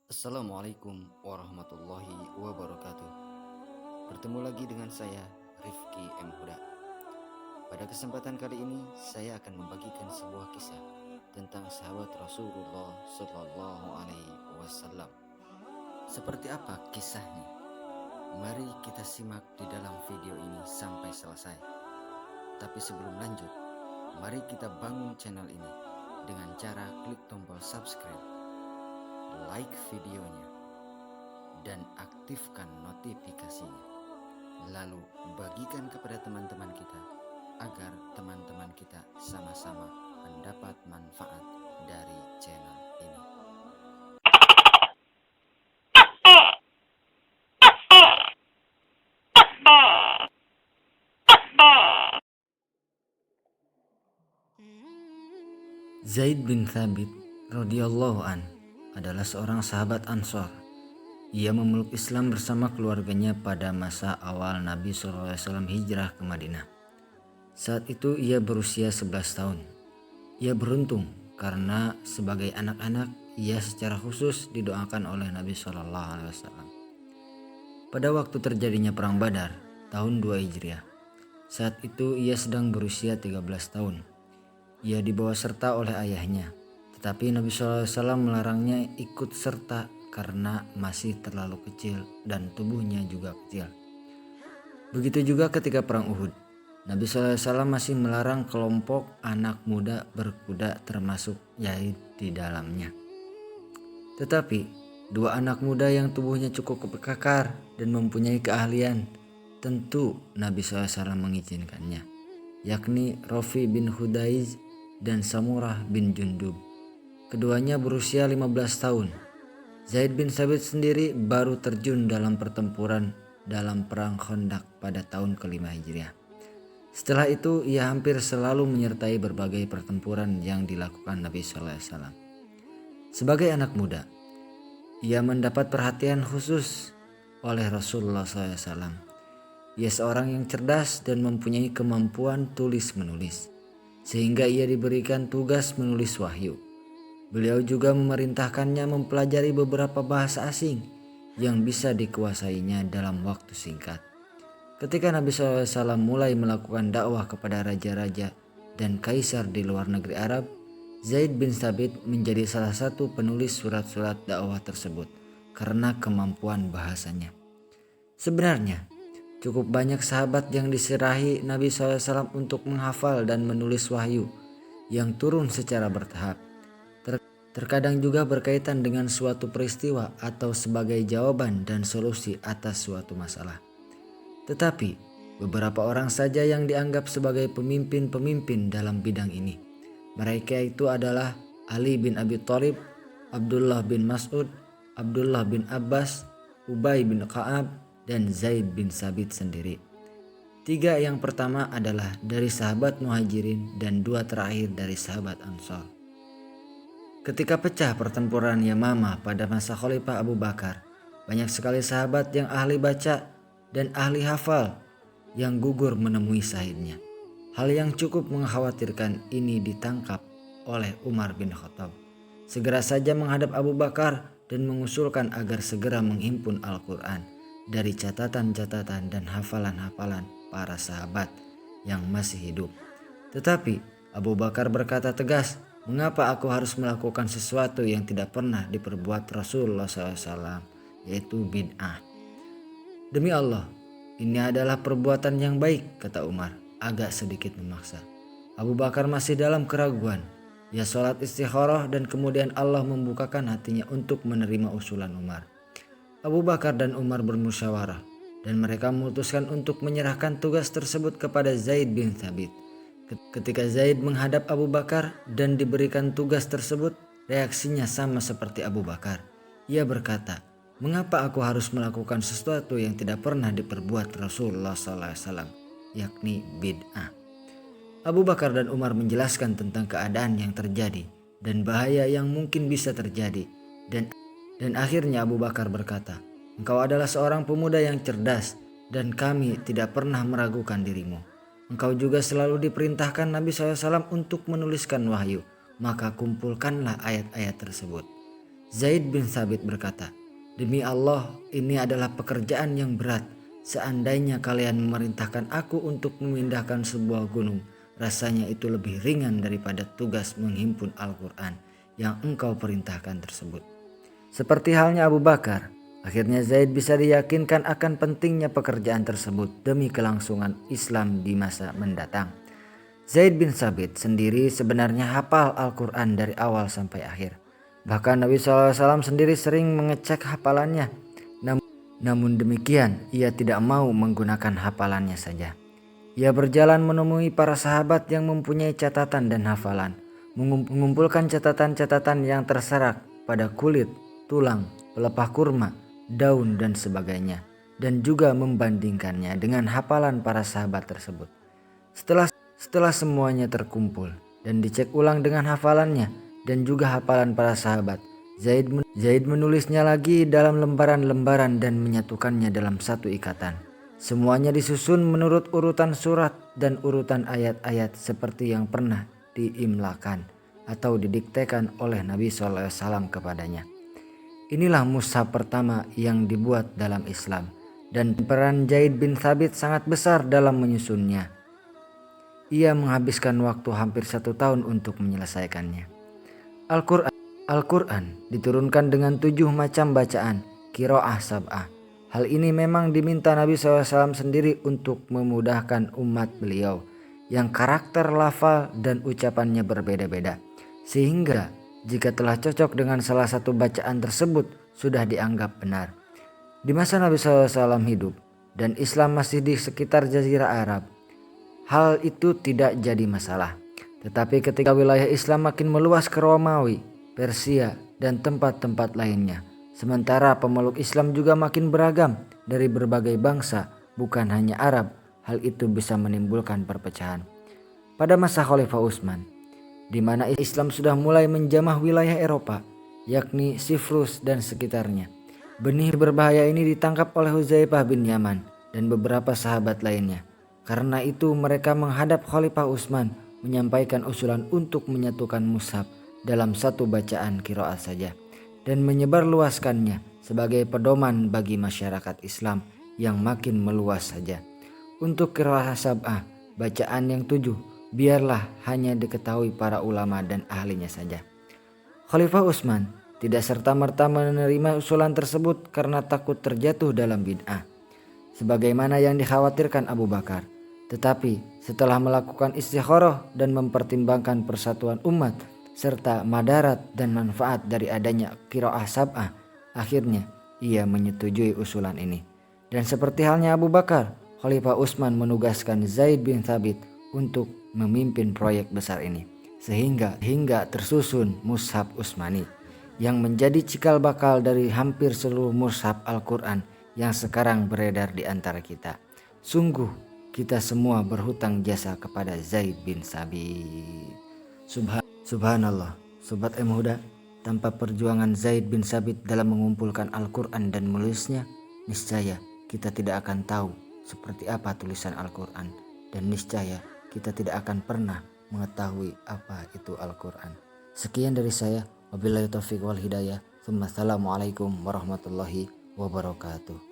Assalamualaikum warahmatullahi wabarakatuh. Bertemu lagi dengan saya, Rifki M. Huda. Pada kesempatan kali ini, saya akan membagikan sebuah kisah tentang sahabat Rasulullah Sallallahu Alaihi Wasallam. Seperti apa kisahnya? Mari kita simak di dalam video ini sampai selesai. Tapi sebelum lanjut, mari kita bangun channel ini dengan cara klik tombol subscribe, like videonya, dan aktifkan notifikasinya. Lalu bagikan kepada teman-teman kita agar teman-teman kita sama-sama mendapat manfaat dari channel ini. Zaid bin Thabit radhiyallahu an adalah seorang sahabat Ansor. Ia memeluk Islam bersama keluarganya pada masa awal Nabi SAW hijrah ke Madinah. Saat itu ia berusia 11 tahun. Ia beruntung karena sebagai anak-anak ia secara khusus didoakan oleh Nabi SAW. Pada waktu terjadinya Perang Badar tahun 2 Hijriah, saat itu ia sedang berusia 13 tahun. Ia dibawa serta oleh ayahnya, tetapi Nabi SAW melarangnya ikut serta karena masih terlalu kecil dan tubuhnya juga kecil. Begitu juga ketika Perang Uhud, Nabi SAW masih melarang kelompok anak muda berkuda termasuk Zaid di dalamnya. Tetapi dua anak muda yang tubuhnya cukup kekar dan mempunyai keahlian, tentu Nabi SAW mengizinkannya, yakni Rafi bin Hudaiz dan Samurah bin Jundub. Keduanya berusia 15 tahun. Zaid bin Thabit sendiri baru terjun dalam pertempuran dalam perang Khandaq pada tahun ke-5 Hijriah. Setelah itu ia hampir selalu menyertai berbagai pertempuran yang dilakukan Nabi SAW. Sebagai anak muda, ia mendapat perhatian khusus oleh Rasulullah SAW. Ia seorang yang cerdas dan mempunyai kemampuan tulis-menulis, sehingga ia diberikan tugas menulis wahyu. Beliau juga memerintahkannya mempelajari beberapa bahasa asing yang bisa dikuasainya dalam waktu singkat. Ketika Nabi SAW mulai melakukan dakwah kepada raja-raja dan kaisar di luar negeri Arab, Zaid bin Thabit menjadi salah satu penulis surat-surat dakwah tersebut karena kemampuan bahasanya. Sebenarnya, cukup banyak sahabat yang diserahi Nabi SAW untuk menghafal dan menulis wahyu yang turun secara bertahap. Terkadang juga berkaitan dengan suatu peristiwa atau sebagai jawaban dan solusi atas suatu masalah. Tetapi beberapa orang saja yang dianggap sebagai pemimpin-pemimpin dalam bidang ini. Mereka itu adalah Ali bin Abi Thalib, Abdullah bin Mas'ud, Abdullah bin Abbas, Ubay bin Ka'ab, dan Zaid bin Thabit sendiri. Tiga yang pertama adalah dari sahabat Muhajirin dan dua terakhir dari sahabat Ansor. Ketika pecah pertempuran Yamamah pada masa Khalifah Abu Bakar, banyak sekali sahabat yang ahli baca dan ahli hafal yang gugur menemui Saidnya. Hal yang cukup mengkhawatirkan ini ditangkap oleh Umar bin Khattab. Segera saja menghadap Abu Bakar dan mengusulkan agar segera menghimpun Al-Quran dari catatan-catatan dan hafalan-hafalan para sahabat yang masih hidup. Tetapi Abu Bakar berkata tegas, "Mengapa aku harus melakukan sesuatu yang tidak pernah diperbuat Rasulullah SAW, yaitu bid'ah?" "Demi Allah, ini adalah perbuatan yang baik," kata Umar, agak sedikit memaksa. Abu Bakar masih dalam keraguan. Ia sholat istikharah dan kemudian Allah membukakan hatinya untuk menerima usulan Umar. Abu Bakar dan Umar bermusyawarah dan mereka memutuskan untuk menyerahkan tugas tersebut kepada Zaid bin Thabit. Ketika Zaid menghadap Abu Bakar dan diberikan tugas tersebut, reaksinya sama seperti Abu Bakar. Ia berkata, "Mengapa aku harus melakukan sesuatu yang tidak pernah diperbuat Rasulullah SAW, yakni bid'ah?" Abu Bakar dan Umar menjelaskan tentang keadaan yang terjadi dan bahaya yang mungkin bisa terjadi. Dan akhirnya Abu Bakar berkata, "Engkau adalah seorang pemuda yang cerdas dan kami tidak pernah meragukan dirimu. Engkau juga selalu diperintahkan Nabi SAW untuk menuliskan wahyu, maka kumpulkanlah ayat-ayat tersebut." Zaid bin Thabit berkata, "Demi Allah, ini adalah pekerjaan yang berat. Seandainya kalian memerintahkan aku untuk memindahkan sebuah gunung, rasanya itu lebih ringan daripada tugas menghimpun Al-Quran yang engkau perintahkan tersebut." Seperti halnya Abu Bakar, akhirnya Zaid bisa diyakinkan akan pentingnya pekerjaan tersebut demi kelangsungan Islam di masa mendatang. Zaid bin Thabit sendiri sebenarnya hafal Al-Quran dari awal sampai akhir. Bahkan Nabi SAW sendiri sering mengecek hafalannya. Namun demikian, ia tidak mau menggunakan hafalannya saja. Ia berjalan menemui para sahabat yang mempunyai catatan dan hafalan, mengumpulkan catatan-catatan yang terserak pada kulit, tulang, pelepah kurma, daun dan sebagainya, dan juga membandingkannya dengan hafalan para sahabat tersebut. Setelah semuanya terkumpul dan dicek ulang dengan hafalannya dan juga hafalan para sahabat, Zaid menulisnya lagi dalam lembaran-lembaran dan menyatukannya dalam satu ikatan. Semuanya disusun menurut urutan surat dan urutan ayat-ayat seperti yang pernah diimlakan atau didiktekan oleh Nabi SAW kepadanya. Inilah mushaf pertama yang dibuat dalam Islam, dan peran Zaid bin Thabit sangat besar dalam menyusunnya. Ia menghabiskan waktu hampir 1 tahun untuk menyelesaikannya. Al-Quran diturunkan dengan 7 macam bacaan, qiraah sab'ah. Hal ini memang diminta Nabi SAW sendiri untuk memudahkan umat beliau yang karakter lafal dan ucapannya berbeda-beda. Sehingga jika telah cocok dengan salah satu bacaan tersebut sudah dianggap benar. Di masa Nabi SAW hidup dan Islam masih di sekitar Jazirah Arab, hal itu tidak jadi masalah. Tetapi ketika wilayah Islam makin meluas ke Romawi, Persia, dan tempat-tempat lainnya, sementara pemeluk Islam juga makin beragam dari berbagai bangsa, bukan hanya Arab, hal itu bisa menimbulkan perpecahan. Pada masa Khalifah Utsman, di mana Islam sudah mulai menjamah wilayah Eropa, yakni Siprus dan sekitarnya, benih berbahaya ini ditangkap oleh Hudzaifah bin Yaman dan beberapa sahabat lainnya. Karena itu mereka menghadap Khalifah Utsman menyampaikan usulan untuk menyatukan mushaf dalam satu bacaan qiraat saja dan menyebarluaskannya sebagai pedoman bagi masyarakat Islam yang makin meluas saja. Untuk qiraat sab'ah, bacaan yang 7, biarlah hanya diketahui para ulama dan ahlinya saja. Khalifah Utsman tidak serta-merta menerima usulan tersebut karena takut terjatuh dalam bid'ah, sebagaimana yang dikhawatirkan Abu Bakar. Tetapi setelah melakukan istikharah dan mempertimbangkan persatuan umat serta madarat dan manfaat dari adanya qiraah sab'ah, akhirnya ia menyetujui usulan ini. Dan seperti halnya Abu Bakar, Khalifah Utsman menugaskan Zaid bin Thabit untuk memimpin proyek besar ini, sehingga tersusun mushaf Utsmani yang menjadi cikal bakal dari hampir seluruh mushaf Al-Quran yang sekarang beredar di antara kita. Sungguh kita semua berhutang jasa kepada Zaid bin Thabit. Subhanallah, Sobat Huda, tanpa perjuangan Zaid bin Thabit dalam mengumpulkan Al-Quran dan menulisnya, niscaya kita tidak akan tahu seperti apa tulisan Al-Quran, dan niscaya kita tidak akan pernah mengetahui apa itu Al-Quran. Sekian dari saya, wabillahi taufiq wal hidayah. Assalamualaikum warahmatullahi wabarakatuh.